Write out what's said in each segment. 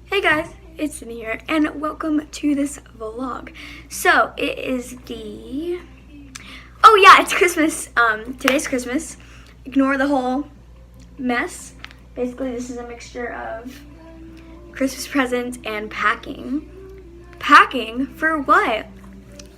Hey guys, it's Sydney here, and welcome to this vlog. So, it is it's Christmas. Today's Christmas. Ignore the whole mess. Basically, this is a mixture of Christmas presents and packing. Packing for what?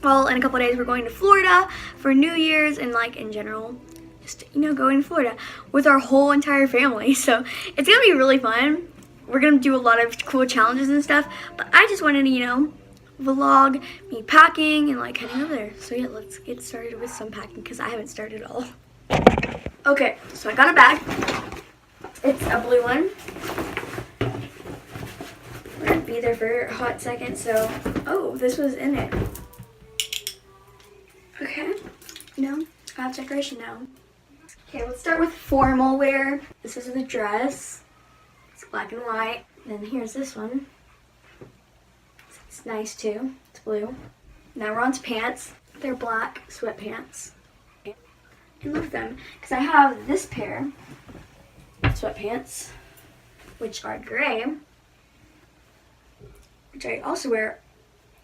Well, in a couple of days, we're going to Florida for New Year's and, in general, just, going to Florida with our whole entire family. So, it's going to be really fun. We're going to do a lot of cool challenges and stuff, but I just wanted to, vlog me packing and, heading over there. So, yeah, let's get started with some packing because I haven't started at all. Okay, so I got a bag. It's a blue one. We're going to be there for a hot second, so, this was in it. Okay, I have decoration now. Okay, let's start with formal wear. This is the dress. It's black and white. Then here's this one. It's nice too. It's blue. Now we're on to pants. They're black sweatpants. I love them because I have this pair of sweatpants, which are gray, which I also wear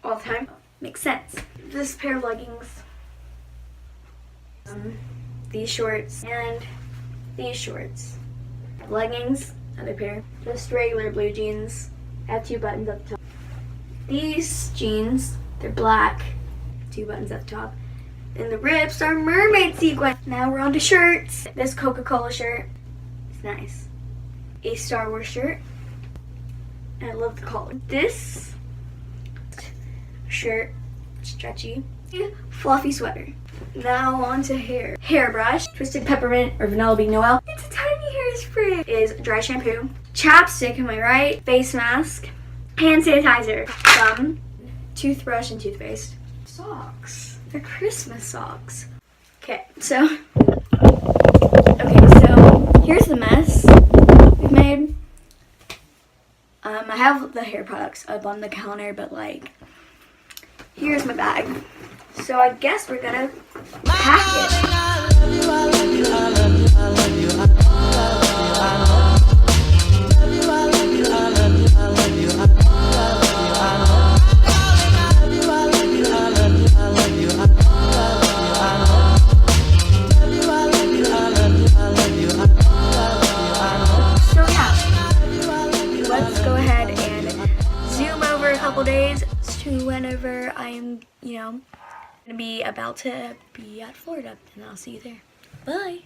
all the time. Makes sense. This pair of leggings, these shorts, and these shorts. Leggings. Another pair. Just regular blue jeans. I have 2 buttons up top. These jeans, they're black. 2 buttons up top. And the rips are mermaid sequin. Now we're on to shirts. This Coca-Cola shirt. It's nice. A Star Wars shirt. And I love the collar. This shirt, stretchy. Fluffy sweater. Now on to hair. Hairbrush, Twisted Peppermint or Vanilla Bean Noel. It's a tiny hairspray. Is dry shampoo. Chapstick, am I right? Face mask. Hand sanitizer. Gum. Toothbrush and toothpaste. Socks. They're Christmas socks. Okay, so here's the mess we've made. I have the hair products up on the counter, but here's my bag. So I guess we're gonna pack it. So yeah, let's go ahead and zoom over a couple days to whenever I'm, gonna be about to be at Florida, and I'll see you there. Bye.